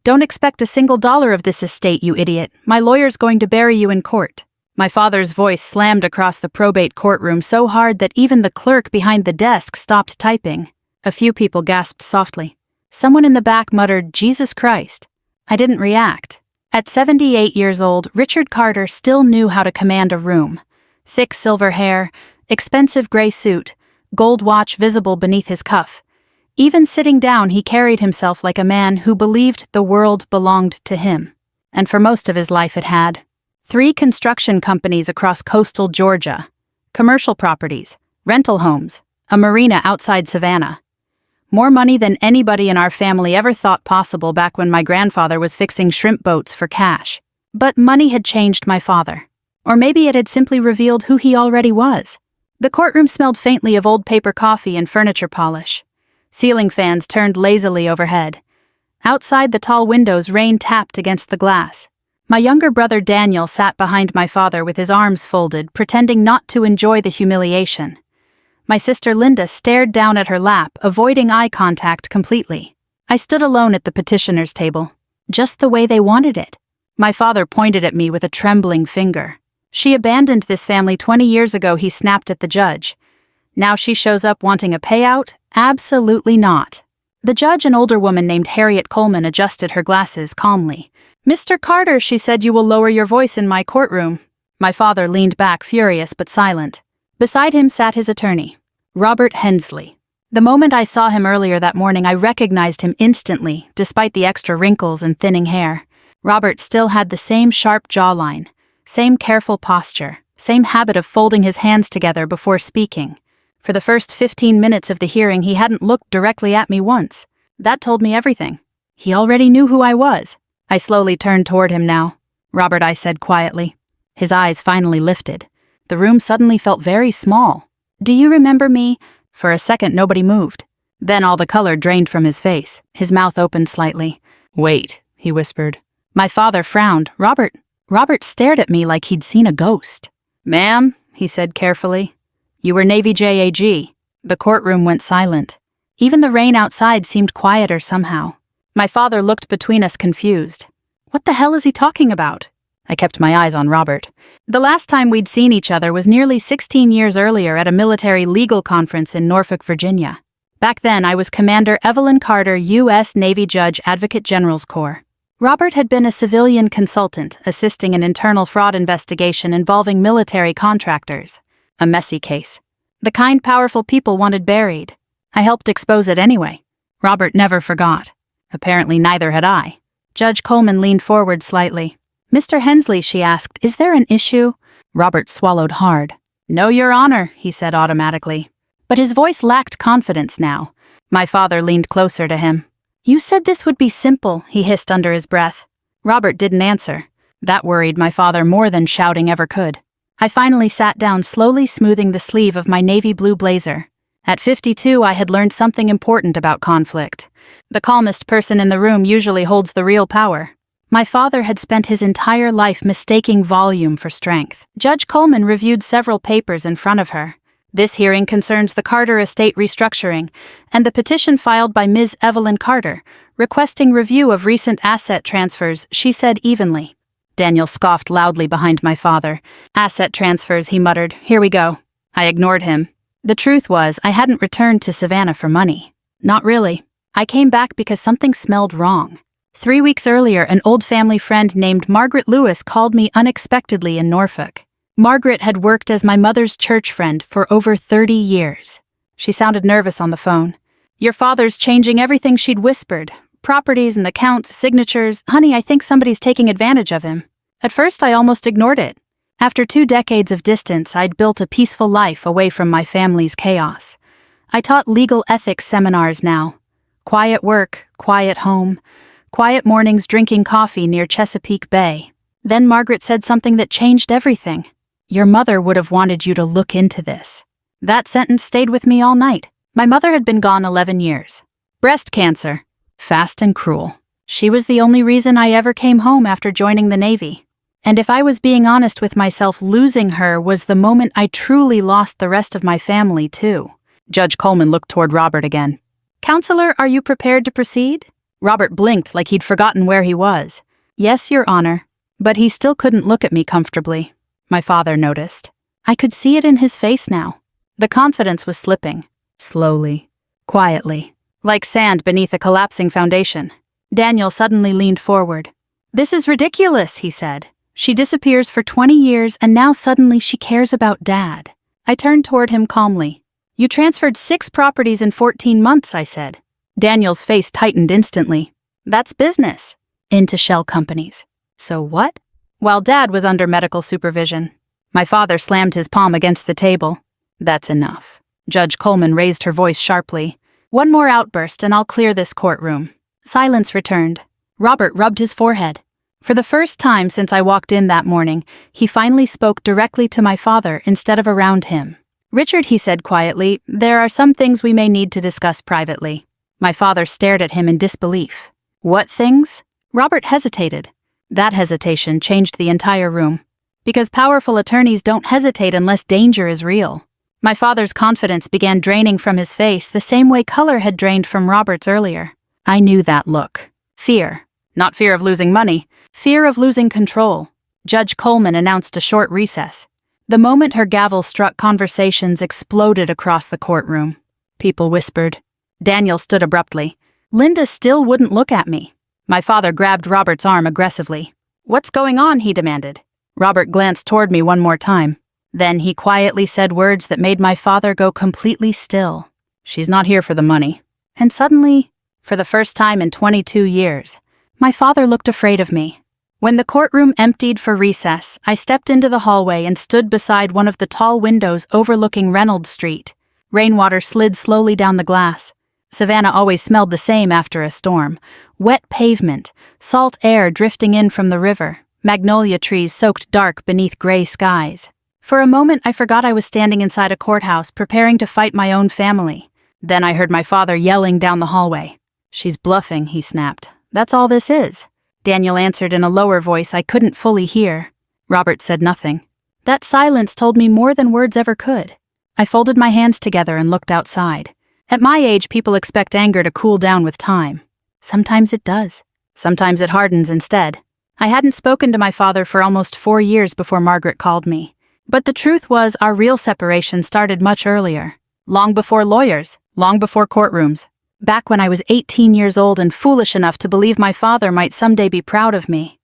Don't expect a single dollar of this estate, you idiot. My lawyer's going to bury you in court." My father's voice slammed across the probate courtroom so hard that even the clerk behind the desk stopped typing. A few people gasped softly. Someone in the back muttered, "Jesus Christ." I didn't react. At 78 years old, Richard Carter still knew how to command a room. Thick silver hair, expensive gray suit, gold watch visible beneath his cuff. Even sitting down, he carried himself like a man who believed the world belonged to him. And for most of his life it had. 3 construction companies across coastal Georgia, commercial properties, rental homes, a marina outside Savannah. More money than anybody in our family ever thought possible back when my grandfather was fixing shrimp boats for cash. But money had changed my father. Or maybe it had simply revealed who he already was. The courtroom smelled faintly of old paper coffee and furniture polish. Ceiling fans turned lazily overhead. Outside the tall windows, rain tapped against the glass. My younger brother Daniel sat behind my father with his arms folded, pretending not to enjoy the humiliation. My sister Linda stared down at her lap, avoiding eye contact completely. I stood alone at the petitioner's table, just the way they wanted it. My father pointed at me with a trembling finger. "She abandoned this family 20 years ago," he snapped at the judge. "Now she shows up wanting a payout? Absolutely not." The judge, an older woman named Harriet Coleman, adjusted her glasses calmly. "Mr. Carter," she said, "you will lower your voice in my courtroom." My father leaned back, furious but silent. Beside him sat his attorney, Robert Hensley. The moment I saw him earlier that morning, I recognized him instantly, despite the extra wrinkles and thinning hair. Robert still had the same sharp jawline, same careful posture, same habit of folding his hands together before speaking. For the first 15 minutes of the hearing, he hadn't looked directly at me once. That told me everything. He already knew who I was. I slowly turned toward him now. "Robert," I said quietly. His eyes finally lifted. The room suddenly felt very small. "Do you remember me?" For a second, nobody moved. Then all the color drained from his face. His mouth opened slightly. "Wait," he whispered. My father frowned. Robert stared at me like he'd seen a ghost. "Ma'am," he said carefully, "you were Navy JAG." The courtroom went silent. Even the rain outside seemed quieter somehow. My father looked between us, confused. What the hell is he talking about? I kept my eyes on Robert. The last time we'd seen each other was nearly 16 years earlier at a military legal conference in Norfolk, Virginia. Back then, I was Commander Evelyn Carter, U.S. Navy Judge Advocate General's Corps. Robert had been a civilian consultant assisting an internal fraud investigation involving military contractors. A messy case. The kind powerful people wanted buried. I helped expose it anyway. Robert never forgot. Apparently neither had I. Judge Coleman leaned forward slightly. "Mr. Hensley," she asked, "is there an issue?" Robert swallowed hard. "No, Your Honor," he said automatically. But his voice lacked confidence now. My father leaned closer to him. "You said this would be simple," he hissed under his breath. Robert didn't answer. That worried my father more than shouting ever could. I finally sat down, slowly smoothing the sleeve of my navy blue blazer. At 52, I had learned something important about conflict. The calmest person in the room usually holds the real power. My father had spent his entire life mistaking volume for strength. Judge Coleman reviewed several papers in front of her. This hearing concerns the Carter estate restructuring and the petition filed by Ms. Evelyn Carter, requesting review of recent asset transfers, she said evenly. Daniel scoffed loudly behind my father. "Asset transfers," he muttered. "Here we go." I ignored him. The truth was, I hadn't returned to Savannah for money. Not really. I came back because something smelled wrong. 3 weeks earlier, an old family friend named Margaret Lewis called me unexpectedly in Norfolk. Margaret had worked as my mother's church friend for over 30 years. She sounded nervous on the phone. "Your father's changing everything," she'd whispered. "Properties and accounts, signatures. Honey, I think somebody's taking advantage of him." At first, I almost ignored it. After 2 decades of distance, I'd built a peaceful life away from my family's chaos. I taught legal ethics seminars now. Quiet work, quiet home, quiet mornings drinking coffee near Chesapeake Bay. Then Margaret said something that changed everything. "Your mother would have wanted you to look into this." That sentence stayed with me all night. My mother had been gone 11 years. Breast cancer. Fast and cruel. She was the only reason I ever came home after joining the Navy. And if I was being honest with myself, losing her was the moment I truly lost the rest of my family, too. Judge Coleman looked toward Robert again. "Counselor, are you prepared to proceed?" Robert blinked like he'd forgotten where he was. Yes, Your Honor. But he still couldn't look at me comfortably. My father noticed. I could see it in his face now. The confidence was slipping. Slowly. Quietly. Like sand beneath a collapsing foundation. Daniel suddenly leaned forward. "This is ridiculous," he said. "She disappears for 20 years and now suddenly she cares about Dad." I turned toward him calmly. "You transferred 6 properties in 14 months, I said." Daniel's face tightened instantly. "That's business." "Into shell companies." "So what?" "While Dad was under medical supervision." My father slammed his palm against the table. "That's enough." Judge Coleman raised her voice sharply. "One more outburst and I'll clear this courtroom." Silence returned. Robert rubbed his forehead. For the first time since I walked in that morning, he finally spoke directly to my father instead of around him. "Richard," he said quietly, "there are some things we may need to discuss privately." My father stared at him in disbelief. "What things?" Robert hesitated. That hesitation changed the entire room. Because powerful attorneys don't hesitate unless danger is real. My father's confidence began draining from his face the same way color had drained from Robert's earlier. I knew that look. Fear. Not fear of losing money. Fear of losing control. Judge Coleman announced a short recess. The moment her gavel struck, conversations exploded across the courtroom. People whispered. Daniel stood abruptly. Linda still wouldn't look at me. My father grabbed Robert's arm aggressively. "What's going on?" he demanded. Robert glanced toward me one more time. Then he quietly said words that made my father go completely still. "She's not here for the money." And suddenly, for the first time in 22 years, my father looked afraid of me. When the courtroom emptied for recess, I stepped into the hallway and stood beside one of the tall windows overlooking Reynolds Street. Rainwater slid slowly down the glass. Savannah always smelled the same after a storm. Wet pavement, salt air drifting in from the river, magnolia trees soaked dark beneath gray skies. For a moment, I forgot I was standing inside a courthouse preparing to fight my own family. Then I heard my father yelling down the hallway. "She's bluffing," he snapped. "That's all this is." Daniel answered in a lower voice I couldn't fully hear. Robert said nothing. That silence told me more than words ever could. I folded my hands together and looked outside. At my age, people expect anger to cool down with time. Sometimes it does. Sometimes it hardens instead. I hadn't spoken to my father for almost 4 years before Margaret called me. But the truth was, our real separation started much earlier. Long before lawyers, long before courtrooms. Back when I was 18 years old and foolish enough to believe my father might someday be proud of me.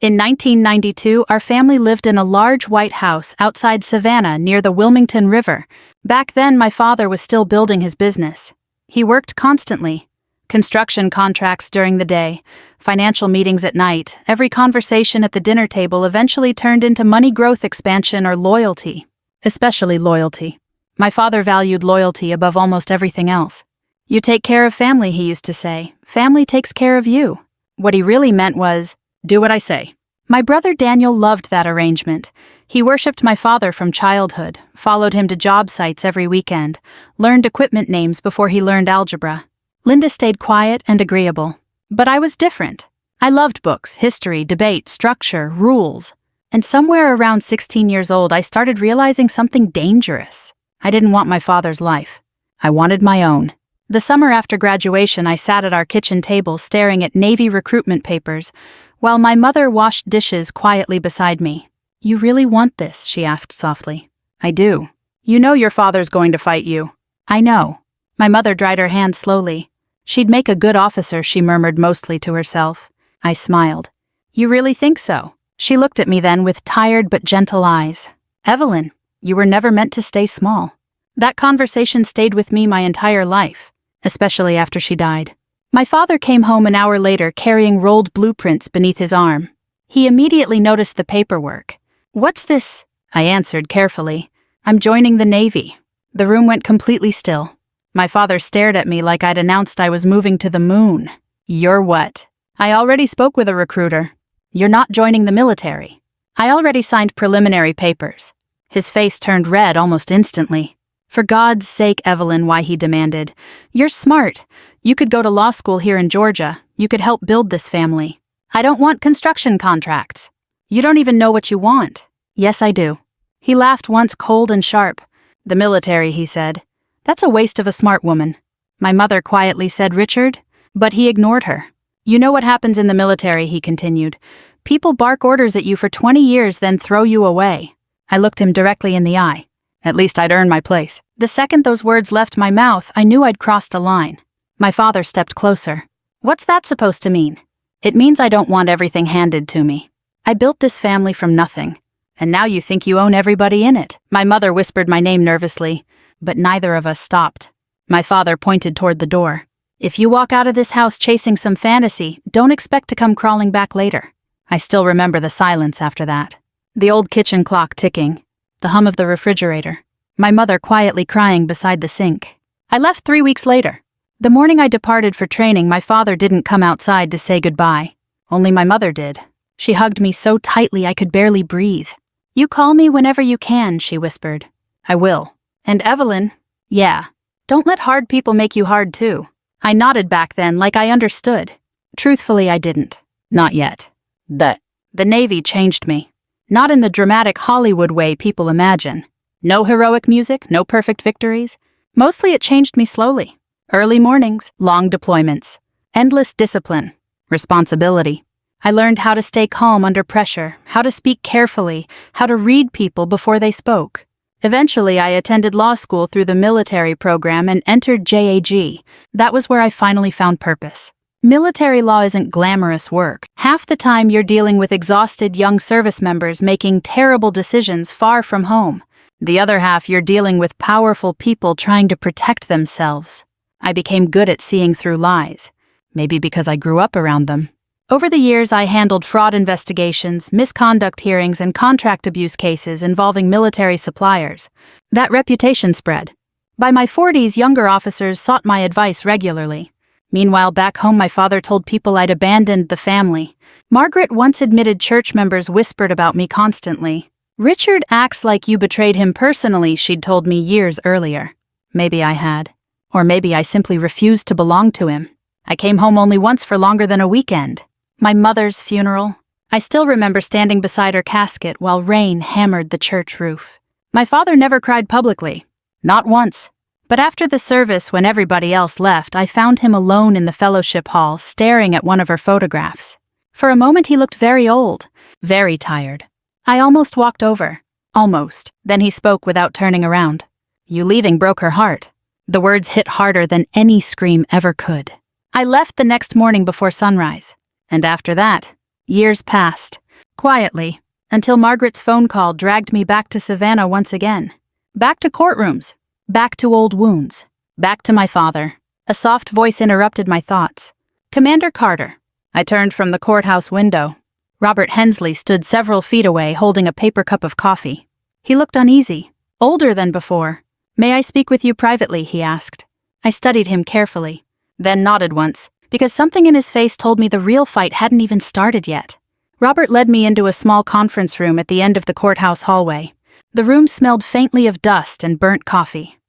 In 1992, our family lived in a large white house outside Savannah near the Wilmington River. Back then, my father was still building his business. He worked constantly. Construction contracts during the day, financial meetings at night, every conversation at the dinner table eventually turned into money growth expansion or loyalty. Especially loyalty. My father valued loyalty above almost everything else. "You take care of family," he used to say. "Family takes care of you." What he really meant was, "Do what I say." My brother Daniel loved that arrangement. He worshipped my father from childhood, followed him to job sites every weekend, learned equipment names before he learned algebra. Linda stayed quiet and agreeable. But I was different. I loved books, history, debate, structure, rules. And somewhere around 16 years old, I started realizing something dangerous. I didn't want my father's life. I wanted my own. The summer after graduation, I sat at our kitchen table staring at Navy recruitment papers, while my mother washed dishes quietly beside me. "You really want this?" she asked softly. "I do." "You know your father's going to fight you." "I know." My mother dried her hand slowly. "She'd make a good officer," she murmured mostly to herself. I smiled. "You really think so?" She looked at me then with tired but gentle eyes. "Evelyn, you were never meant to stay small." That conversation stayed with me my entire life, especially after she died. My father came home an hour later carrying rolled blueprints beneath his arm. He immediately noticed the paperwork. "What's this?" I answered carefully. "I'm joining the Navy." The room went completely still. My father stared at me like I'd announced I was moving to the moon. "You're what?" "I already spoke with a recruiter." "You're not joining the military." "I already signed preliminary papers." His face turned red almost instantly. "For God's sake, Evelyn," why he demanded. "You're smart. You could go to law school here in Georgia. You could help build this family." "I don't want construction contracts." "You don't even know what you want." "Yes, I do." He laughed once cold and sharp. "The military," he said. "That's a waste of a smart woman." My mother quietly said, "Richard, But he ignored her. "You know what happens in the military," he continued. "People bark orders at you for 20 years, then throw you away." I looked him directly in the eye. At least I'd earned my place. The second those words left my mouth, I knew I'd crossed a line. My father stepped closer. "What's that supposed to mean?" "It means I don't want everything handed to me. I built this family from nothing. And now you think you own everybody in it." My mother whispered my name nervously, but neither of us stopped. My father pointed toward the door. "If you walk out of this house chasing some fantasy, don't expect to come crawling back later." I still remember the silence after that. The old kitchen clock ticking, the hum of the refrigerator, my mother quietly crying beside the sink. I left 3 weeks later. The morning I departed for training, my father didn't come outside to say goodbye. Only my mother did. She hugged me so tightly I could barely breathe. "You call me whenever you can," she whispered. "I will." "And Evelyn?" "Yeah. Don't let hard people make you hard too." I nodded back then like I understood. Truthfully, I didn't. Not yet. The Navy changed me. Not in the dramatic Hollywood way people imagine. No heroic music, no perfect victories. Mostly it changed me slowly. Early mornings, long deployments, endless discipline, responsibility. I learned how to stay calm under pressure, how to speak carefully, how to read people before they spoke. Eventually, I attended law school through the military program and entered JAG. That was where I finally found purpose. Military law isn't glamorous work. Half the time you're dealing with exhausted young service members making terrible decisions far from home. The other half you're dealing with powerful people trying to protect themselves. I became good at seeing through lies. Maybe because I grew up around them. Over the years, I handled fraud investigations, misconduct hearings, and contract abuse cases involving military suppliers. That reputation spread. By my 40s, younger officers sought my advice regularly. Meanwhile, back home, my father told people I'd abandoned the family. Margaret once admitted church members whispered about me constantly. "Richard acts like you betrayed him personally," she'd told me years earlier. Maybe I had. Or maybe I simply refused to belong to him. I came home only once for longer than a weekend. My mother's funeral. I still remember standing beside her casket while rain hammered the church roof. My father never cried publicly. Not once. But after the service, when everybody else left, I found him alone in the fellowship hall, staring at one of her photographs. For a moment he looked very old, very tired. I almost walked over. Almost. Then he spoke without turning around. "You leaving broke her heart." The words hit harder than any scream ever could. I left the next morning before sunrise. And after that, years passed, quietly, until Margaret's phone call dragged me back to Savannah once again. Back to courtrooms, back to old wounds, back to my father. A soft voice interrupted my thoughts. "Commander Carter." I turned from the courthouse window. Robert Hensley stood several feet away holding a paper cup of coffee. He looked uneasy, older than before. "May I speak with you privately?" he asked. I studied him carefully, then nodded once, because something in his face told me the real fight hadn't even started yet. Robert led me into a small conference room at the end of the courthouse hallway. The room smelled faintly of dust and burnt coffee.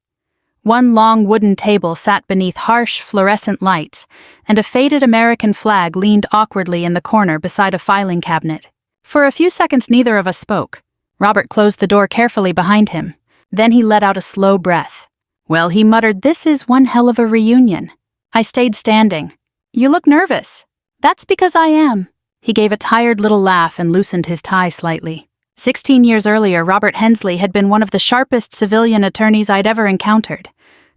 One long wooden table sat beneath harsh fluorescent lights, and a faded American flag leaned awkwardly in the corner beside a filing cabinet. For a few seconds neither of us spoke. Robert closed the door carefully behind him. Then he let out a slow breath. "Well," he muttered, "this is one hell of a reunion." I stayed standing. "You look nervous." "That's because I am." He gave a tired little laugh and loosened his tie slightly. 16 years earlier, Robert Hensley had been one of the sharpest civilian attorneys I'd ever encountered.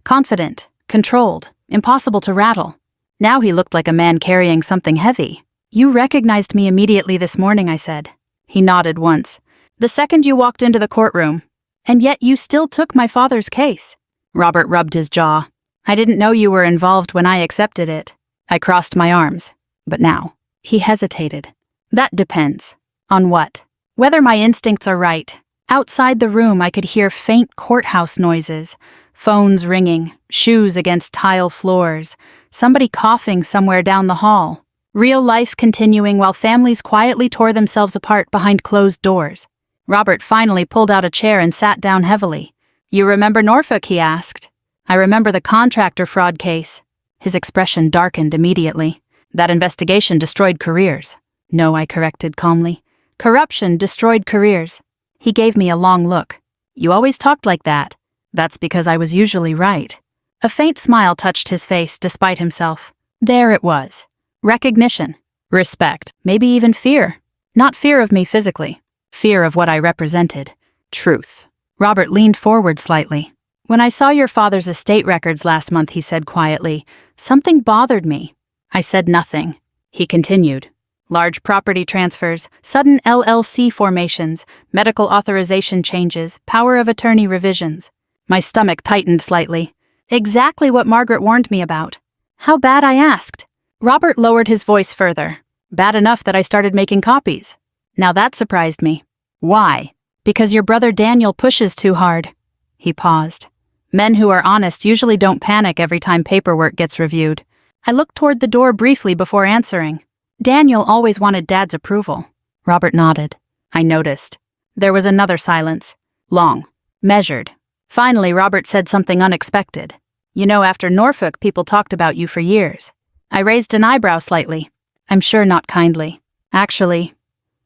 Confident, controlled, impossible to rattle. Now he looked like a man carrying something heavy. "You recognized me immediately this morning," I said. He nodded once. "The second you walked into the courtroom. And yet you still took my father's case." Robert rubbed his jaw. "I didn't know you were involved when I accepted it." I crossed my arms. "But now?" He hesitated. "That depends. On what? Whether my instincts are right." Outside the room I could hear faint courthouse noises. Phones ringing, shoes against tile floors, somebody coughing somewhere down the hall. Real life continuing while families quietly tore themselves apart behind closed doors. Robert finally pulled out a chair and sat down heavily. "You remember Norfolk?" he asked. "I remember the contractor fraud case." His expression darkened immediately. "That investigation destroyed careers." "No," I corrected calmly. "Corruption destroyed careers." He gave me a long look. "You always talked like that." "That's because I was usually right." A faint smile touched his face despite himself. There it was. Recognition. Respect. Maybe even fear. Not fear of me physically. Fear of what I represented. Truth. Robert leaned forward slightly. When I saw your father's estate records last month, he said quietly, something bothered me. I said nothing. He continued. Large property transfers, sudden LLC formations, medical authorization changes, power of attorney revisions. My stomach tightened slightly. Exactly what Margaret warned me about. How bad, I asked. Robert lowered his voice further. Bad enough that I started making copies. Now that surprised me. Why? Because your brother Daniel pushes too hard. He paused. Men who are honest usually don't panic every time paperwork gets reviewed. I looked toward the door briefly before answering. Daniel always wanted Dad's approval. Robert nodded. I noticed. There was another silence. Long. Measured. Finally, Robert said something unexpected. You know, after Norfolk, people talked about you for years. I raised an eyebrow slightly. I'm sure not kindly. Actually,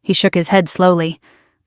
he shook his head slowly.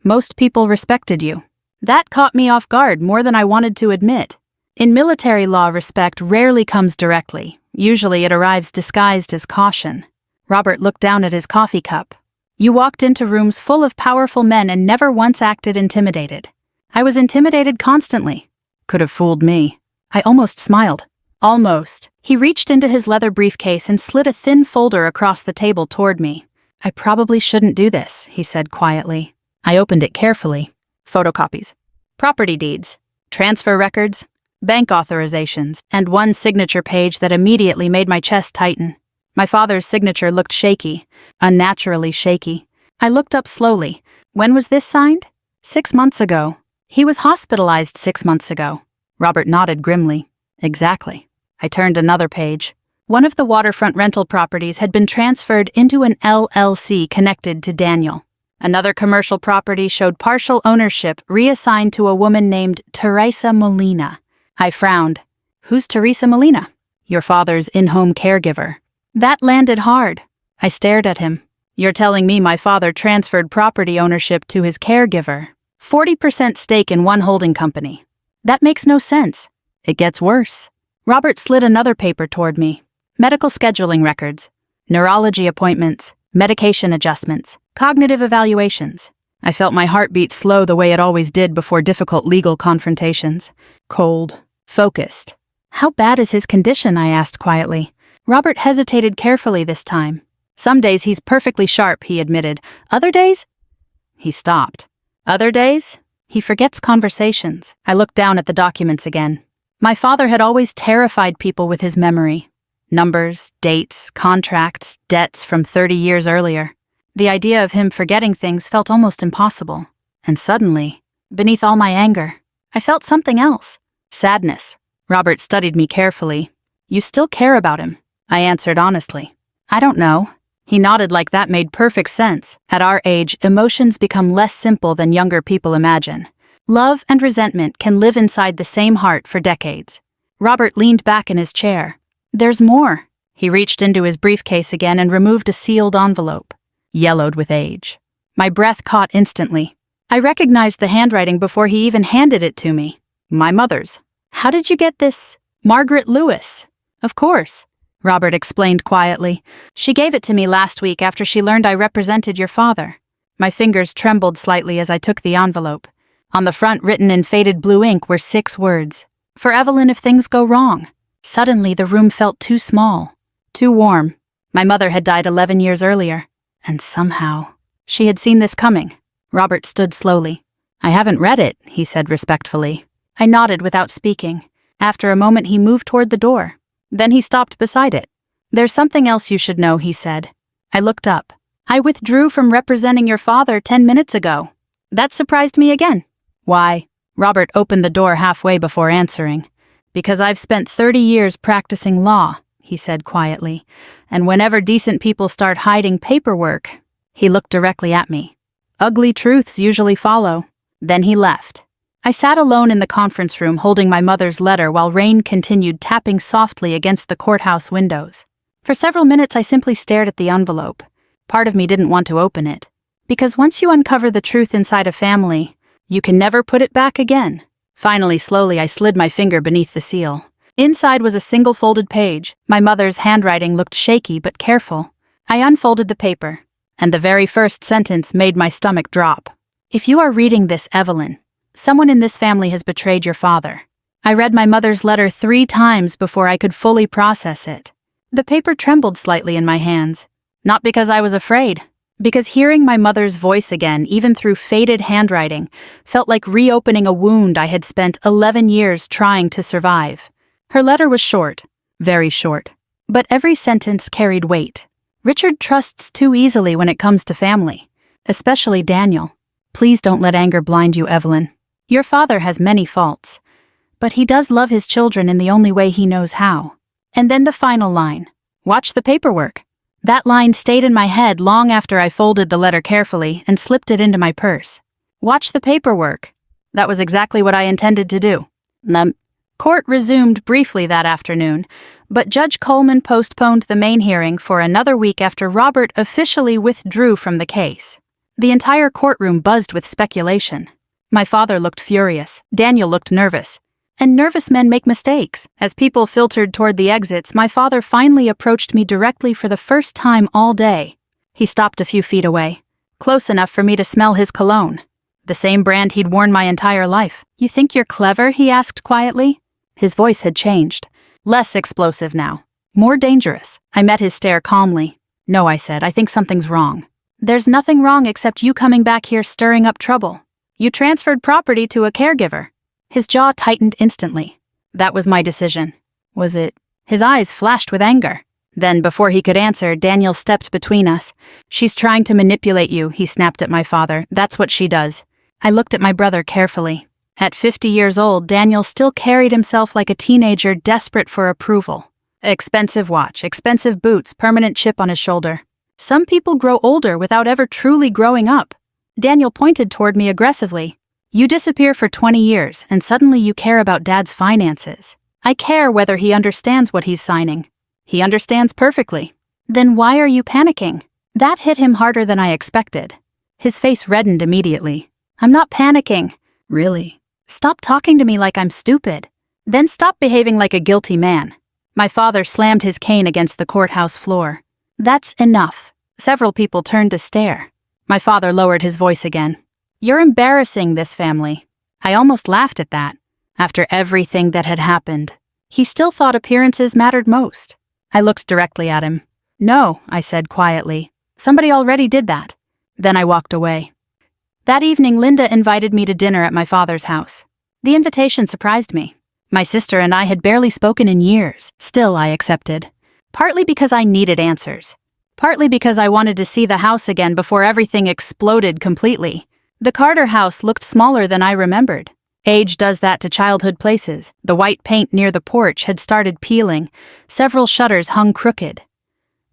Most people respected you. That caught me off guard more than I wanted to admit. In military law, respect rarely comes directly. Usually it arrives disguised as caution. Robert looked down at his coffee cup. You walked into rooms full of powerful men and never once acted intimidated. I was intimidated constantly. Could have fooled me. I almost smiled. Almost. He reached into his leather briefcase and slid a thin folder across the table toward me. I probably shouldn't do this, he said quietly. I opened it carefully. Photocopies. Property deeds. Transfer records. Bank authorizations, and one signature page that immediately made my chest tighten. My father's signature looked shaky, unnaturally shaky. I looked up slowly. When was this signed? 6 months ago. He was hospitalized 6 months ago. Robert nodded grimly. Exactly. I turned another page. One of the waterfront rental properties had been transferred into an LLC connected to Daniel. Another commercial property showed partial ownership reassigned to a woman named Teresa Molina. I frowned. Who's Teresa Molina? Your father's in-home caregiver. That landed hard. I stared at him. You're telling me my father transferred property ownership to his caregiver. 40% stake in one holding company. That makes no sense. It gets worse. Robert slid another paper toward me. Medical scheduling records. Neurology appointments. Medication adjustments. Cognitive evaluations. I felt my heartbeat slow the way it always did before difficult legal confrontations. Cold. Focused. How bad is his condition? I asked quietly. Robert hesitated carefully this time. Some days he's perfectly sharp, he admitted. Other days? He stopped. Other days? He forgets conversations. I looked down at the documents again. My father had always terrified people with his memory. Numbers, dates, contracts, debts from 30 years earlier. The idea of him forgetting things felt almost impossible. And suddenly, beneath all my anger, I felt something else. Sadness. Robert studied me carefully. You still care about him, I answered honestly. I don't know. He nodded like that made perfect sense. At our age, emotions become less simple than younger people imagine. Love and resentment can live inside the same heart for decades. Robert leaned back in his chair. There's more. He reached into his briefcase again and removed a sealed envelope. Yellowed with age. My breath caught instantly. I recognized the handwriting before he even handed it to me. My mother's. How did you get this? Margaret Lewis. Of course, Robert explained quietly. She gave it to me last week after she learned I represented your father. My fingers trembled slightly as I took the envelope. On the front, written in faded blue ink, were 6 words. For Evelyn if things go wrong. Suddenly, the room felt too small. Too warm. My mother had died 11 years earlier. And somehow, she had seen this coming. Robert stood slowly. I haven't read it, he said respectfully. I nodded without speaking. After a moment, he moved toward the door. Then he stopped beside it. There's something else you should know, he said. I looked up. I withdrew from representing your father 10 minutes ago. That surprised me again. Why? Robert opened the door halfway before answering. Because I've spent 30 years practicing law, he said quietly. And whenever decent people start hiding paperwork, he looked directly at me. Ugly truths usually follow. Then he left. I sat alone in the conference room holding my mother's letter while rain continued tapping softly against the courthouse windows. For several minutes I simply stared at the envelope. Part of me didn't want to open it. Because once you uncover the truth inside a family, you can never put it back again. Finally, slowly, I slid my finger beneath the seal. Inside was a single folded page. My mother's handwriting looked shaky but careful. I unfolded the paper, and the very first sentence made my stomach drop. "If you are reading this, Evelyn, someone in this family has betrayed your father." I read my mother's letter 3 times before I could fully process it. The paper trembled slightly in my hands. Not because I was afraid, because hearing my mother's voice again, even through faded handwriting, felt like reopening a wound I had spent 11 years trying to survive. Her letter was short, very short, but every sentence carried weight. "Richard trusts too easily when it comes to family, especially Daniel. Please don't let anger blind you, Evelyn. Your father has many faults, but he does love his children in the only way he knows how." And then the final line, "Watch the paperwork." That line stayed in my head long after I folded the letter carefully and slipped it into my purse. Watch the paperwork. That was exactly what I intended to do. Court resumed briefly that afternoon, but Judge Coleman postponed the main hearing for another week after Robert officially withdrew from the case. The entire courtroom buzzed with speculation. My father looked furious. Daniel looked nervous. And nervous men make mistakes. As people filtered toward the exits, my father finally approached me directly for the first time all day. He stopped a few feet away, close enough for me to smell his cologne. The same brand he'd worn my entire life. "You think you're clever?" he asked quietly. His voice had changed. Less explosive now. More dangerous. I met his stare calmly. "No," I said, "I think something's wrong." "There's nothing wrong except you coming back here stirring up trouble. You transferred property to a caregiver." His jaw tightened instantly. "That was my decision." "Was it?" His eyes flashed with anger. Then, before he could answer, Daniel stepped between us. "She's trying to manipulate you," he snapped at my father. "That's what she does." I looked at my brother carefully. At 50 years old, Daniel still carried himself like a teenager desperate for approval. Expensive watch, expensive boots, permanent chip on his shoulder. Some people grow older without ever truly growing up. Daniel pointed toward me aggressively. "You disappear for 20 years, and suddenly you care about Dad's finances. I care whether he understands what he's signing. He understands perfectly. Then why are you panicking?" That hit him harder than I expected. His face reddened immediately. "I'm not panicking." "Really? Stop talking to me like I'm stupid. Then stop behaving like a guilty man." My father slammed his cane against the courthouse floor. "That's enough." Several people turned to stare. My father lowered his voice again. "You're embarrassing this family." I almost laughed at that. After everything that had happened, he still thought appearances mattered most. I looked directly at him. "No," I said quietly. "Somebody already did that." Then I walked away. That evening, Linda invited me to dinner at my father's house. The invitation surprised me. My sister and I had barely spoken in years. Still, I accepted. Partly because I needed answers. Partly because I wanted to see the house again before everything exploded completely. The Carter house looked smaller than I remembered. Age does that to childhood places. The white paint near the porch had started peeling. Several shutters hung crooked.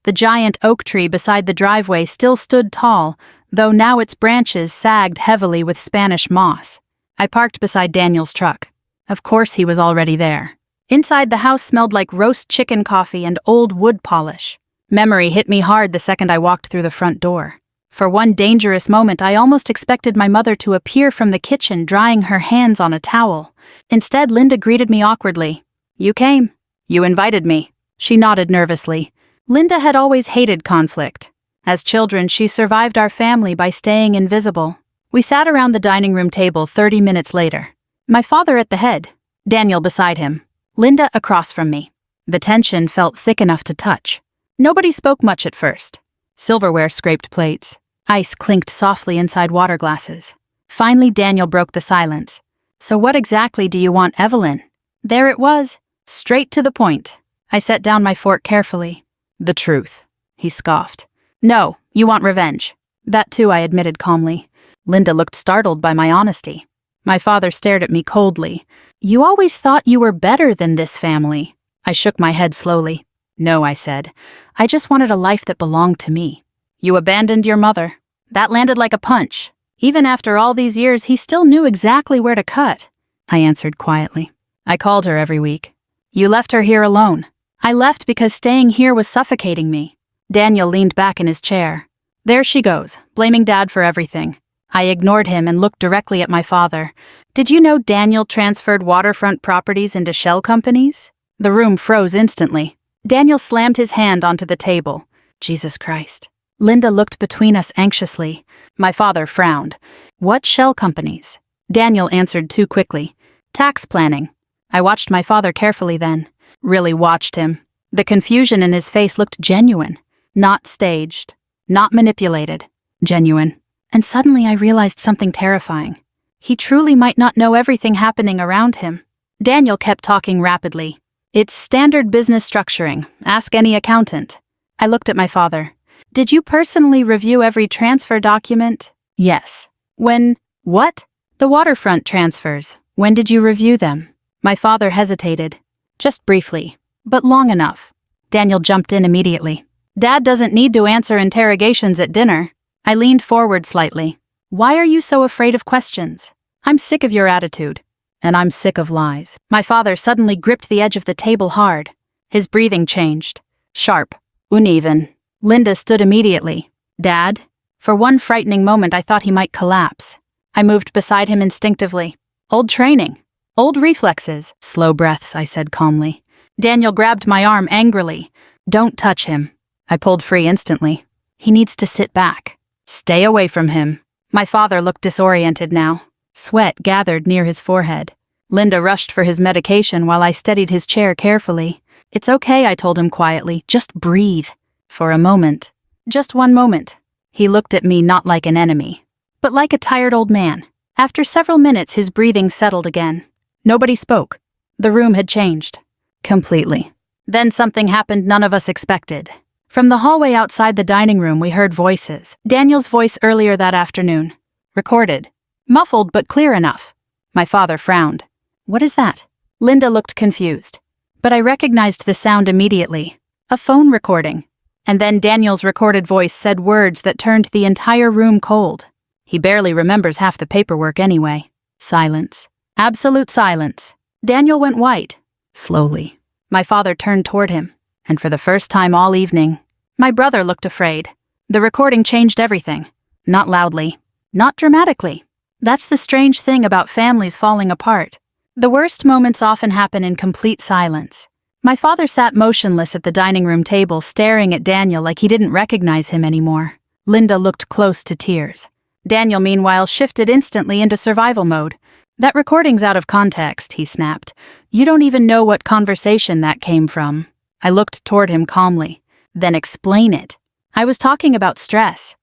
The giant oak tree beside the driveway still stood tall, though now its branches sagged heavily with Spanish moss. I parked beside Daniel's truck. Of course he was already there. Inside, the house smelled like roast chicken coffee and old wood polish. Memory hit me hard the second I walked through the front door. For one dangerous moment, I almost expected my mother to appear from the kitchen drying her hands on a towel. Instead, Linda greeted me awkwardly. "You came. You invited me." She nodded nervously. Linda had always hated conflict. As children, she survived our family by staying invisible. We sat around the dining room table 30 minutes later. My father at the head, Daniel beside him, Linda across from me. The tension felt thick enough to touch. Nobody spoke much at first. Silverware scraped plates. Ice clinked softly inside water glasses. Finally, Daniel broke the silence. "So what exactly do you want, Evelyn?" There it was, straight to the point. I set down my fork carefully. "The truth," he scoffed. "No, you want revenge." That too, I admitted calmly. Linda looked startled by my honesty. My father stared at me coldly. "You always thought you were better than this family." I shook my head slowly. "No," I said. "I just wanted a life that belonged to me." "You abandoned your mother." That landed like a punch. Even after all these years, he still knew exactly where to cut. I answered quietly. "I called her every week." "You left her here alone." "I left because staying here was suffocating me." Daniel leaned back in his chair. "There she goes, blaming Dad for everything." I ignored him and looked directly at my father. "Did you know Daniel transferred waterfront properties into shell companies?" The room froze instantly. Daniel slammed his hand onto the table. Jesus Christ. Linda looked between us anxiously. My father frowned. What shell companies? Daniel answered too quickly. Tax planning. I watched my father carefully then. Really watched him. The confusion in his face looked genuine. Not staged. Not manipulated. Genuine. And suddenly I realized something terrifying. He truly might not know everything happening around him. Daniel kept talking rapidly. It's standard business structuring. Ask any accountant. I looked at my father. Did you personally review every transfer document? Yes. When? What? The waterfront transfers. When did you review them? My father hesitated. Just briefly. But long enough. Daniel jumped in immediately. Dad doesn't need to answer interrogations at dinner. I leaned forward slightly. Why are you so afraid of questions? I'm sick of your attitude. And I'm sick of lies. My father suddenly gripped the edge of the table hard. His breathing changed. Sharp. Uneven. Linda stood immediately. Dad? For one frightening moment I thought he might collapse. I moved beside him instinctively. Old training. Old reflexes. Slow breaths, I said calmly. Daniel grabbed my arm angrily. Don't touch him. I pulled free instantly. He needs to sit back. Stay away from him. My father looked disoriented now. Sweat gathered near his forehead. Linda rushed for his medication while I steadied his chair carefully. It's okay, I told him quietly. Just breathe. For a moment. Just one moment. He looked at me not like an enemy, but like a tired old man. After several minutes, his breathing settled again. Nobody spoke. The room had changed. Completely. Then something happened none of us expected. From the hallway outside the dining room, we heard voices. Daniel's voice earlier that afternoon. Recorded. Muffled but clear enough. My father frowned. What is that? Linda looked confused. But I recognized the sound immediately. A phone recording. And then Daniel's recorded voice said words that turned the entire room cold. He barely remembers half the paperwork anyway. Silence. Absolute silence. Daniel went white. Slowly. My father turned toward him. And for the first time all evening, my brother looked afraid. The recording changed everything. Not loudly. Not dramatically. That's the strange thing about families falling apart. The worst moments often happen in complete silence. My father sat motionless at the dining room table, staring at Daniel like he didn't recognize him anymore. Linda looked close to tears. Daniel, meanwhile, shifted instantly into survival mode. That recording's out of context, he snapped. You don't even know what conversation that came from. I looked toward him calmly. Then explain it. I was talking about stress.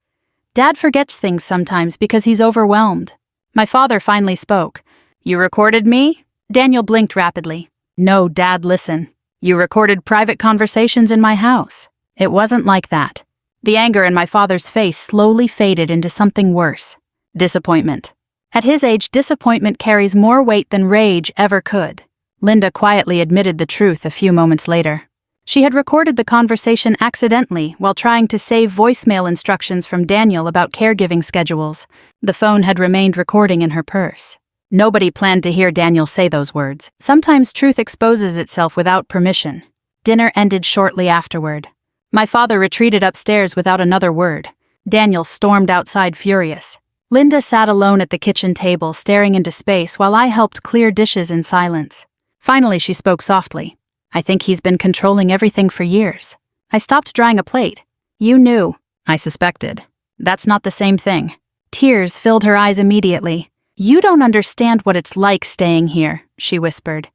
Dad forgets things sometimes because he's overwhelmed. My father finally spoke. You recorded me? Daniel blinked rapidly. No, Dad, listen. You recorded private conversations in my house. It wasn't like that. The anger in my father's face slowly faded into something worse. Disappointment. At his age, disappointment carries more weight than rage ever could. Linda quietly admitted the truth a few moments later. She had recorded the conversation accidentally while trying to save voicemail instructions from Daniel about caregiving schedules. The phone had remained recording in her purse. Nobody planned to hear Daniel say those words. Sometimes truth exposes itself without permission. Dinner ended shortly afterward. My father retreated upstairs without another word. Daniel stormed outside furious. Linda sat alone at the kitchen table, staring into space while I helped clear dishes in silence. Finally, she spoke softly. I think he's been controlling everything for years. I stopped drying a plate. You knew. I suspected. That's not the same thing. Tears filled her eyes immediately. You don't understand what it's like staying here, she whispered.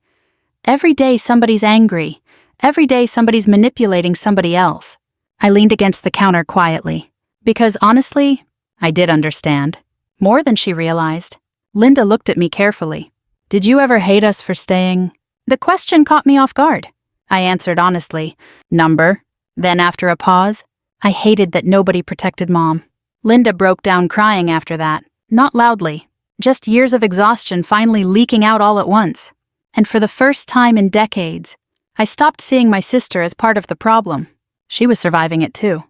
Every day somebody's angry. Every day somebody's manipulating somebody else. I leaned against the counter quietly. Because honestly, I did understand. More than she realized. Linda looked at me carefully. Did you ever hate us for staying? The question caught me off guard. I answered honestly. Number. Then after a pause, I hated that nobody protected Mom. Linda broke down crying after that. Not loudly. Just years of exhaustion finally leaking out all at once. And for the first time in decades, I stopped seeing my sister as part of the problem. She was surviving it too.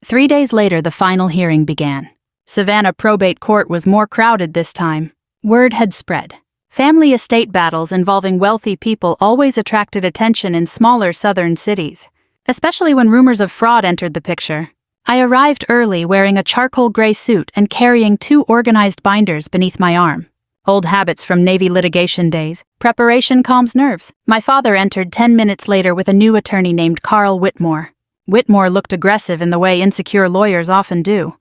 3 days later, the final hearing began. Savannah Probate Court was more crowded this time. Word had spread. Family estate battles involving wealthy people always attracted attention in smaller southern cities, especially when rumors of fraud entered the picture. I arrived early wearing a charcoal gray suit and carrying 2 organized binders beneath my arm. Old habits from Navy litigation days. Preparation calms nerves. My father entered 10 minutes later with a new attorney named Carl Whitmore. Whitmore looked aggressive in the way insecure lawyers often do.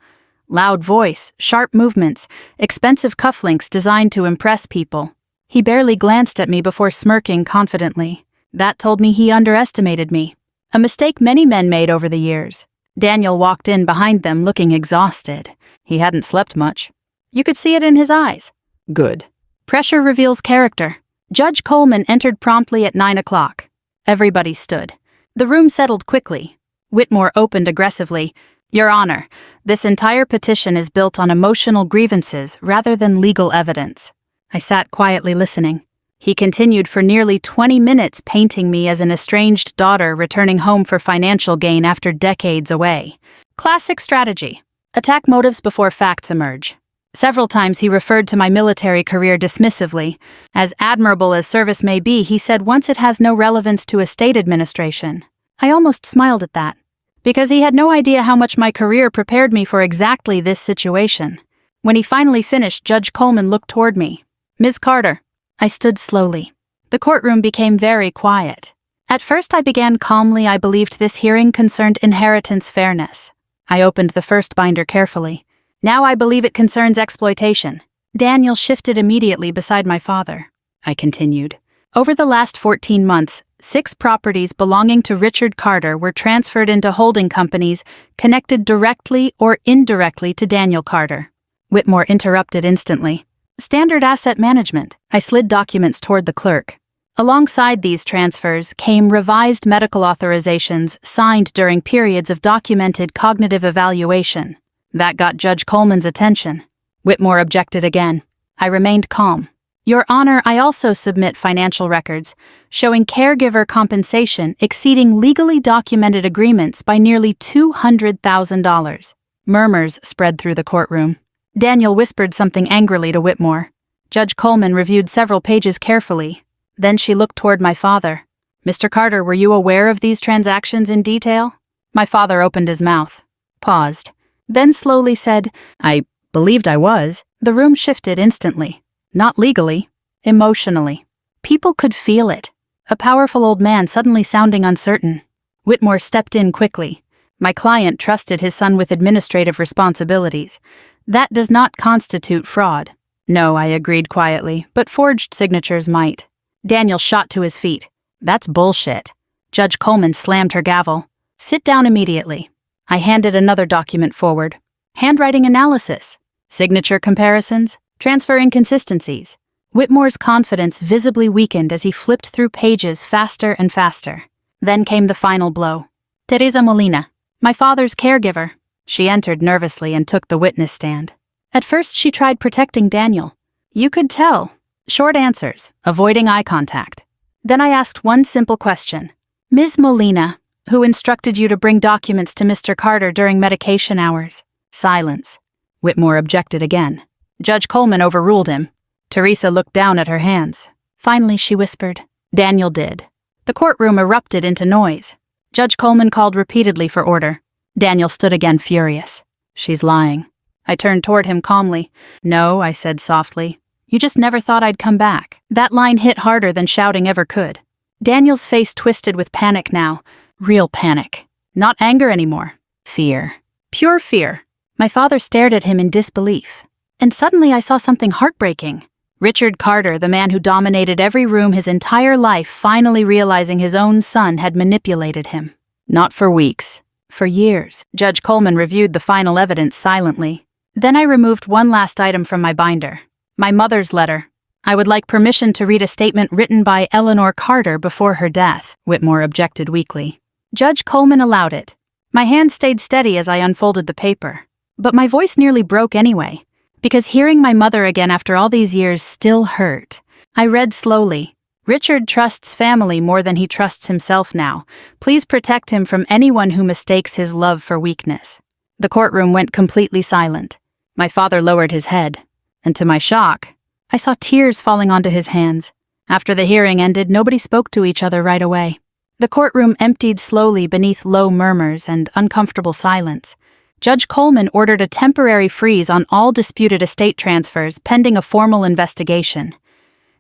Loud voice, sharp movements, expensive cufflinks designed to impress people. He barely glanced at me before smirking confidently. That told me he underestimated me. A mistake many men made over the years. Daniel walked in behind them looking exhausted. He hadn't slept much. You could see it in his eyes. Good. Pressure reveals character. Judge Coleman entered promptly at 9 o'clock. Everybody stood. The room settled quickly. Whitmore opened aggressively. Your Honor, this entire petition is built on emotional grievances rather than legal evidence. I sat quietly listening. He continued for nearly 20 minutes painting me as an estranged daughter returning home for financial gain after decades away. Classic strategy. Attack motives before facts emerge. Several times he referred to my military career dismissively. As admirable as service may be, he said once it has no relevance to estate administration. I almost smiled at that, because he had no idea how much my career prepared me for exactly this situation. When he finally finished, Judge Coleman looked toward me. Ms. Carter. I stood slowly. The courtroom became very quiet. At first I began calmly. I believed this hearing concerned inheritance fairness. I opened the first binder carefully. Now I believe it concerns exploitation. Daniel shifted immediately beside my father. I continued. Over the last 14 months, 6 properties belonging to Richard Carter were transferred into holding companies connected directly or indirectly to Daniel Carter. Whitmore interrupted instantly. Standard asset management. I slid documents toward the clerk. Alongside these transfers came revised medical authorizations signed during periods of documented cognitive evaluation. That got Judge Coleman's attention. Whitmore objected again. I remained calm. Your Honor, I also submit financial records showing caregiver compensation exceeding legally documented agreements by nearly $200,000. Murmurs spread through the courtroom. Daniel whispered something angrily to Whitmore. Judge Coleman reviewed several pages carefully. Then she looked toward my father. Mr. Carter, were you aware of these transactions in detail? My father opened his mouth, paused, then slowly said, I believed I was. The room shifted instantly. Not legally, emotionally. People could feel it. A powerful old man suddenly sounding uncertain. Whitmore stepped in quickly. My client trusted his son with administrative responsibilities. That does not constitute fraud. No, I agreed quietly, but forged signatures might. Daniel shot to his feet. That's bullshit. Judge Coleman slammed her gavel. Sit down immediately. I handed another document forward. Handwriting analysis. Signature comparisons. Transfer inconsistencies. Whitmore's confidence visibly weakened as he flipped through pages faster and faster. Then came the final blow. Teresa Molina, my father's caregiver. She entered nervously and took the witness stand. At first she tried protecting Daniel. You could tell. Short answers, avoiding eye contact. Then I asked one simple question. Ms. Molina, who instructed you to bring documents to Mr. Carter during medication hours? Silence. Whitmore objected again. Judge Coleman overruled him. Teresa looked down at her hands. Finally she whispered. Daniel did. The courtroom erupted into noise. Judge Coleman called repeatedly for order. Daniel stood again furious. She's lying. I turned toward him calmly. No, I said softly. You just never thought I'd come back. That line hit harder than shouting ever could. Daniel's face twisted with panic now. Real panic. Not anger anymore. Fear. Pure fear. My father stared at him in disbelief. And suddenly I saw something heartbreaking. Richard Carter, the man who dominated every room his entire life, finally realizing his own son had manipulated him. Not for weeks. For years. Judge Coleman reviewed the final evidence silently. Then I removed one last item from my binder. My mother's letter. I would like permission to read a statement written by Eleanor Carter before her death, Whitmore objected weakly. Judge Coleman allowed it. My hand stayed steady as I unfolded the paper. But my voice nearly broke anyway, because hearing my mother again after all these years still hurt. I read slowly. Richard trusts family more than he trusts himself now. Please protect him from anyone who mistakes his love for weakness. The courtroom went completely silent. My father lowered his head, and to my shock, I saw tears falling onto his hands. After the hearing ended, nobody spoke to each other right away. The courtroom emptied slowly beneath low murmurs and uncomfortable silence. Judge Coleman ordered a temporary freeze on all disputed estate transfers pending a formal investigation.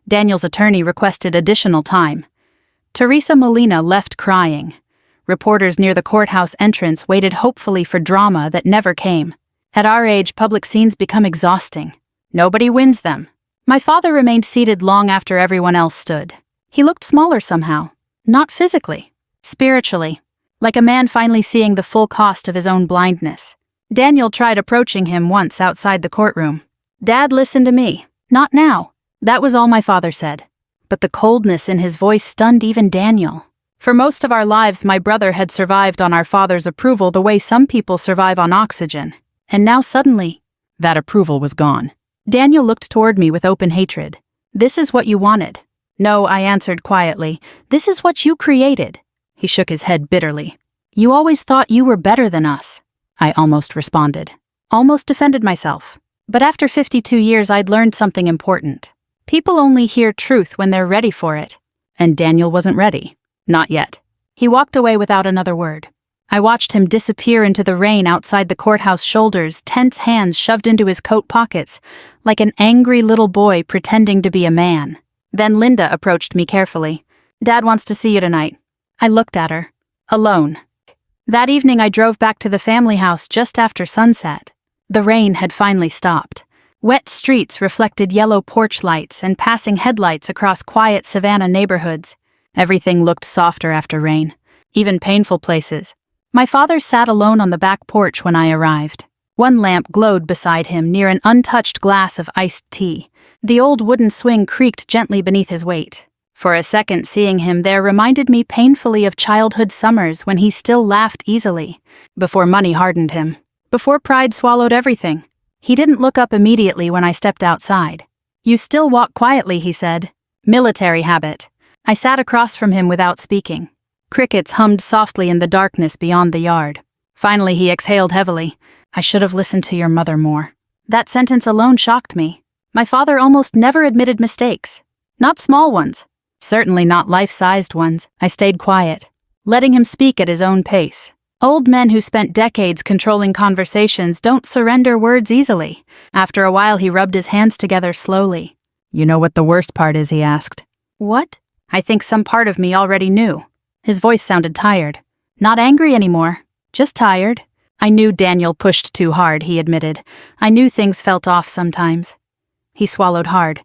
Daniel's attorney requested additional time. Teresa Molina left crying. Reporters near the courthouse entrance waited hopefully for drama that never came. At our age, public scenes become exhausting. Nobody wins them. My father remained seated long after everyone else stood. He looked smaller somehow. Not physically. Spiritually. Like a man finally seeing the full cost of his own blindness. Daniel tried approaching him once outside the courtroom. "Dad, listen to me. Not now." That was all my father said. But the coldness in his voice stunned even Daniel. For most of our lives, my brother had survived on our father's approval the way some people survive on oxygen. And now suddenly, that approval was gone. Daniel looked toward me with open hatred. "This is what you wanted." "No," I answered quietly. "This is what you created." He shook his head bitterly. "You always thought you were better than us." I almost responded. Almost defended myself. But after 52 years, I'd learned something important. People only hear truth when they're ready for it. And Daniel wasn't ready. Not yet. He walked away without another word. I watched him disappear into the rain outside the courthouse shoulders, tense hands shoved into his coat pockets, like an angry little boy pretending to be a man. Then Linda approached me carefully. "Dad wants to see you tonight." I looked at her. Alone. That evening I drove back to the family house just after sunset. The rain had finally stopped. Wet streets reflected yellow porch lights and passing headlights across quiet Savannah neighborhoods. Everything looked softer after rain. Even painful places. My father sat alone on the back porch when I arrived. One lamp glowed beside him near an untouched glass of iced tea. The old wooden swing creaked gently beneath his weight. For a second, seeing him there reminded me painfully of childhood summers when he still laughed easily, before money hardened him, before pride swallowed everything. He didn't look up immediately when I stepped outside. "You still walk quietly," he said. "Military habit." I sat across from him without speaking. Crickets hummed softly in the darkness beyond the yard. Finally he exhaled heavily. "I should have listened to your mother more." That sentence alone shocked me. My father almost never admitted mistakes. Not small ones. Certainly not life-sized ones. I stayed quiet, letting him speak at his own pace. Old men who spent decades controlling conversations don't surrender words easily. After a while he rubbed his hands together slowly. "You know what the worst part is?" he asked. "What?" I think some part of me already knew. His voice sounded tired. Not angry anymore, just tired. I knew Daniel pushed too hard, he admitted. I knew things felt off sometimes. He swallowed hard.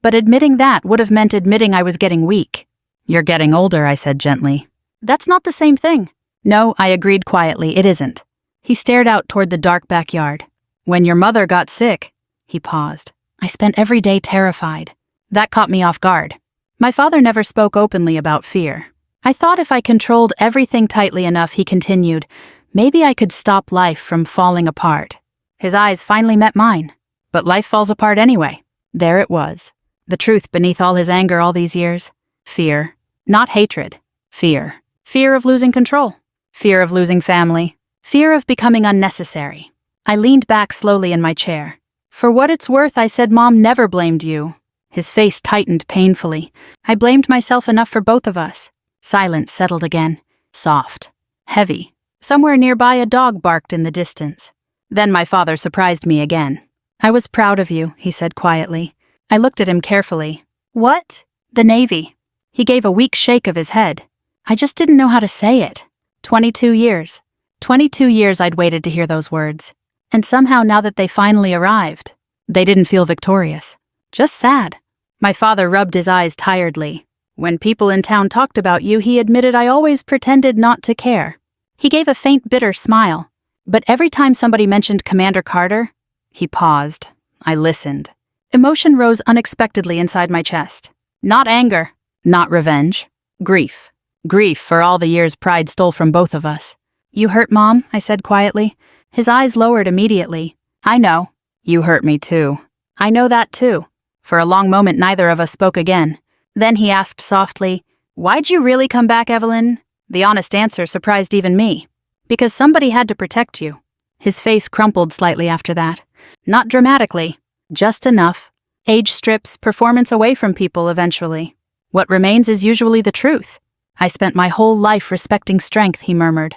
But admitting that would have meant admitting I was getting weak. "You're getting older," I said gently. "That's not the same thing." "No," I agreed quietly, "it isn't." He stared out toward the dark backyard. "When your mother got sick," he paused. "I spent every day terrified." That caught me off guard. My father never spoke openly about fear. I thought if I controlled everything tightly enough, he continued, maybe I could stop life from falling apart. His eyes finally met mine. But life falls apart anyway. There it was. The truth beneath all his anger all these years. Fear. Not hatred. Fear. Fear of losing control. Fear of losing family. Fear of becoming unnecessary. I leaned back slowly in my chair. "For what it's worth," I said, "Mom never blamed you." His face tightened painfully. "I blamed myself enough for both of us." Silence settled again. Soft. Heavy. Somewhere nearby a dog barked in the distance. Then my father surprised me again. "I was proud of you," he said quietly. I looked at him carefully. "What?" "The Navy." He gave a weak shake of his head. I just didn't know how to say it. 22 years. 22 years I'd waited to hear those words. And somehow now that they finally arrived, they didn't feel victorious. Just sad. My father rubbed his eyes tiredly. "When people in town talked about you," he admitted, "I always pretended not to care." He gave a faint bitter smile. "But every time somebody mentioned Commander Carter," he paused. I listened. Emotion rose unexpectedly inside my chest. Not anger. Not revenge. Grief. Grief for all the years pride stole from both of us. "You hurt Mom," I said quietly. His eyes lowered immediately. "I know. You hurt me too." "I know that too." For a long moment neither of us spoke again. Then he asked softly, "Why'd you really come back, Evelyn?" The honest answer surprised even me. "Because somebody had to protect you." His face crumpled slightly after that. Not dramatically. Just enough. Age strips performance away from people eventually. What remains is usually the truth. "I spent my whole life respecting strength," he murmured.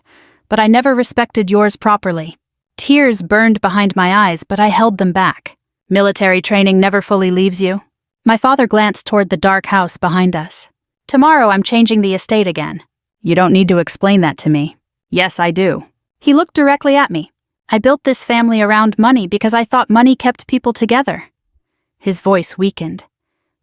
"But I never respected yours properly." Tears burned behind my eyes, but I held them back. Military training never fully leaves you. My father glanced toward the dark house behind us. Tomorrow I'm changing the estate again. You don't need to explain that to me. Yes, I do. He looked directly at me. I built this family around money because I thought money kept people together. His voice weakened.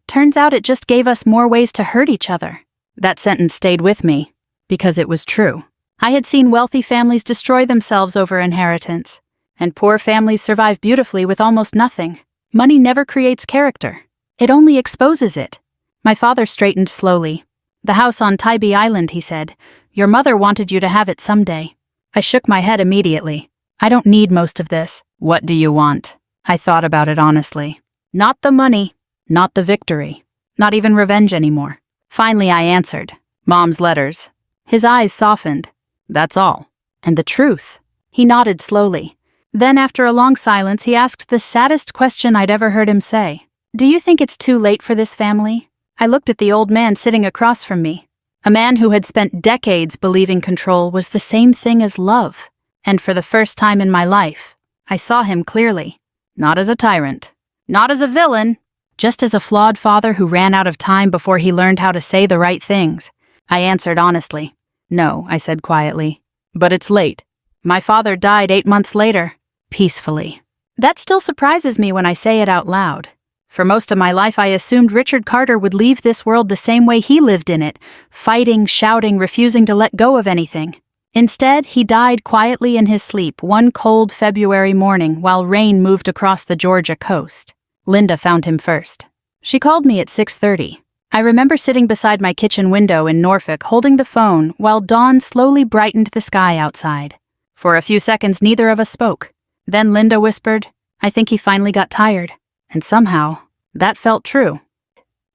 Turns out it just gave us more ways to hurt each other. That sentence stayed with me, because it was true. I had seen wealthy families destroy themselves over inheritance, and poor families survive beautifully with almost nothing. Money never creates character. It only exposes it. My father straightened slowly. The house on Tybee Island, he said. Your mother wanted you to have it someday. I shook my head immediately. I don't need most of this. What do you want? I thought about it honestly. Not the money, not the victory, not even revenge anymore. Finally I answered. Mom's letters. His eyes softened. That's all. And the truth. He nodded slowly. Then after a long silence he asked the saddest question I'd ever heard him say. Do you think it's too late for this family? I looked at the old man sitting across from me. A man who had spent decades believing control was the same thing as love. And for the first time in my life, I saw him clearly. Not as a tyrant. Not as a villain. Just as a flawed father who ran out of time before he learned how to say the right things. I answered honestly. No, I said quietly. But it's late. My father died 8 months later. Peacefully. That still surprises me when I say it out loud. For most of my life I assumed Richard Carter would leave this world the same way he lived in it, fighting, shouting, refusing to let go of anything. Instead, he died quietly in his sleep one cold February morning while rain moved across the Georgia coast. Linda found him first. She called me at 6:30. I remember sitting beside my kitchen window in Norfolk holding the phone while dawn slowly brightened the sky outside. For a few seconds neither of us spoke. Then Linda whispered, I think he finally got tired. And somehow, that felt true.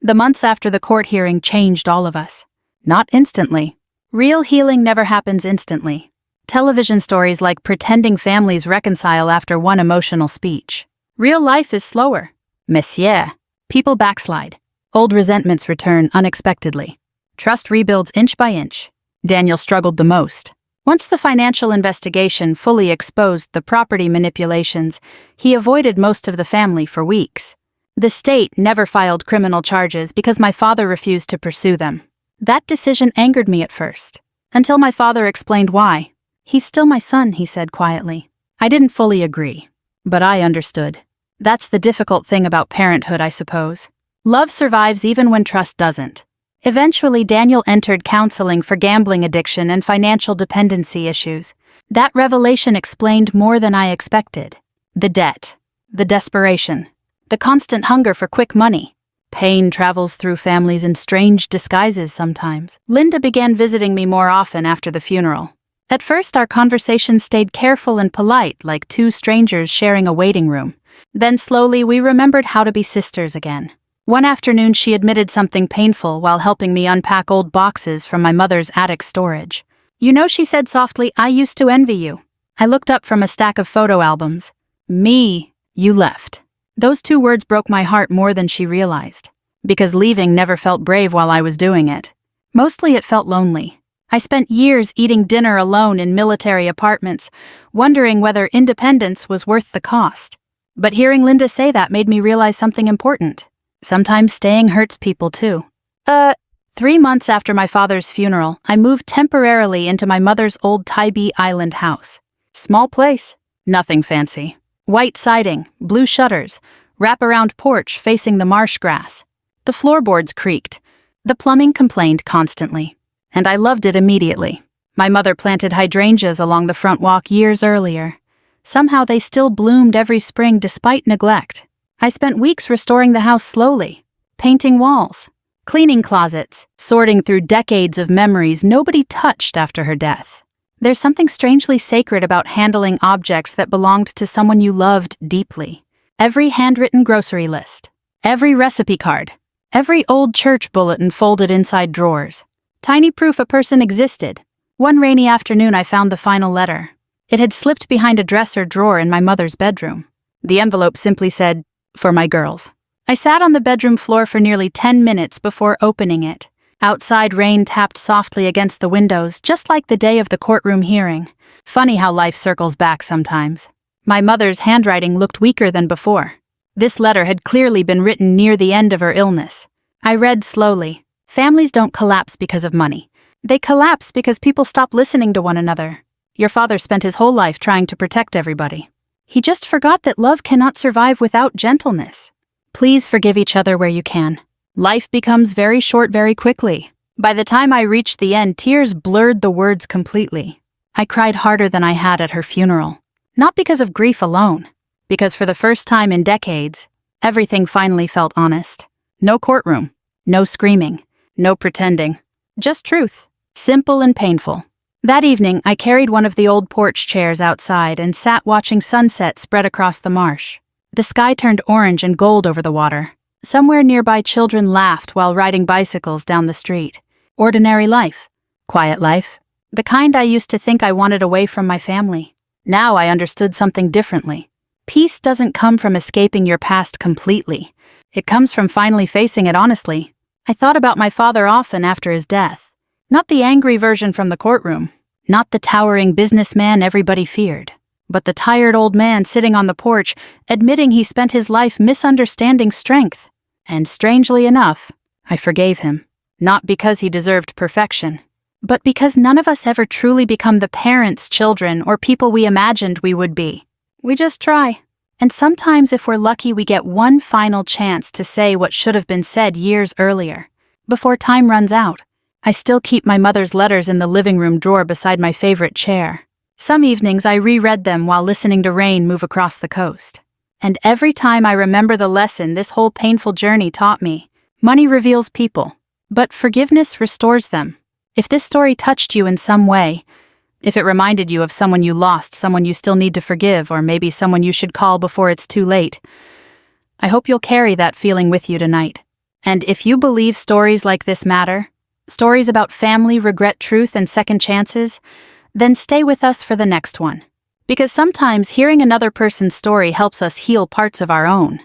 The months after the court hearing changed all of us. Not instantly. Real healing never happens instantly. Television stories like pretending families reconcile after one emotional speech. Real life is slower. Messieurs. People backslide. Old resentments return unexpectedly. Trust rebuilds inch by inch. Daniel struggled the most. Once the financial investigation fully exposed the property manipulations, he avoided most of the family for weeks. The state never filed criminal charges because my father refused to pursue them. That decision angered me at first, until my father explained why. He's still my son, he said quietly. I didn't fully agree, but I understood. That's the difficult thing about parenthood, I suppose. Love survives even when trust doesn't. Eventually, Daniel entered counseling for gambling addiction and financial dependency issues. That revelation explained more than I expected. The debt, the desperation, the constant hunger for quick money. Pain travels through families in strange disguises sometimes. Linda began visiting me more often after the funeral. At first, our conversations stayed careful and polite, like two strangers sharing a waiting room. Then slowly, we remembered how to be sisters again. One afternoon, she admitted something painful while helping me unpack old boxes from my mother's attic storage. You know, she said softly, I used to envy you. I looked up from a stack of photo albums. Me, you left. Those two words broke my heart more than she realized. Because leaving never felt brave while I was doing it. Mostly it felt lonely. I spent years eating dinner alone in military apartments, wondering whether independence was worth the cost. But hearing Linda say that made me realize something important. Sometimes staying hurts people too. 3 months after my father's funeral, I moved temporarily into my mother's old Tybee Island house. Small place, nothing fancy. White siding, blue shutters, wraparound porch facing the marsh grass. The floorboards creaked. The plumbing complained constantly. And I loved it immediately. My mother planted hydrangeas along the front walk years earlier. Somehow they still bloomed every spring despite neglect. I spent weeks restoring the house slowly, painting walls, cleaning closets, sorting through decades of memories nobody touched after her death. There's something strangely sacred about handling objects that belonged to someone you loved deeply. Every handwritten grocery list, every recipe card, every old church bulletin folded inside drawers. Tiny proof a person existed. One rainy afternoon I found the final letter. It had slipped behind a dresser drawer in my mother's bedroom. The envelope simply said, for my girls. I sat on the bedroom floor for nearly 10 minutes before opening it. Outside rain tapped softly against the windows, just like the day of the courtroom hearing. Funny how life circles back sometimes. My mother's handwriting looked weaker than before. This letter had clearly been written near the end of her illness. I read slowly. Families don't collapse because of money. They collapse because people stop listening to one another. Your father spent his whole life trying to protect everybody. He just forgot that love cannot survive without gentleness. Please forgive each other where you can. Life becomes very short very quickly. By the time I reached the end, tears blurred the words completely. I cried harder than I had at her funeral. Not because of grief alone, because for the first time in decades, everything finally felt honest. No courtroom, no screaming, no pretending. Just truth, simple and painful. That evening, I carried one of the old porch chairs outside and sat watching sunset spread across the marsh. The sky turned orange and gold over the water. Somewhere nearby, children laughed while riding bicycles down the street. Ordinary life. Quiet life. The kind I used to think I wanted away from my family. Now I understood something differently. Peace doesn't come from escaping your past completely. It comes from finally facing it honestly. I thought about my father often after his death. Not the angry version from the courtroom. Not the towering businessman everybody feared. But the tired old man sitting on the porch, admitting he spent his life misunderstanding strength. And strangely enough, I forgave him. Not because he deserved perfection, but because none of us ever truly become the parents, children, or people we imagined we would be. We just try. And sometimes if we're lucky, we get one final chance to say what should have been said years earlier. Before time runs out, I still keep my mother's letters in the living room drawer beside my favorite chair. Some evenings I reread them while listening to rain move across the coast. And every time I remember the lesson this whole painful journey taught me, money reveals people, but forgiveness restores them. If this story touched you in some way, if it reminded you of someone you lost, someone you still need to forgive, or maybe someone you should call before it's too late, I hope you'll carry that feeling with you tonight. And if you believe stories like this matter, stories about family, regret, truth, and second chances, then stay with us for the next one. Because sometimes hearing another person's story helps us heal parts of our own.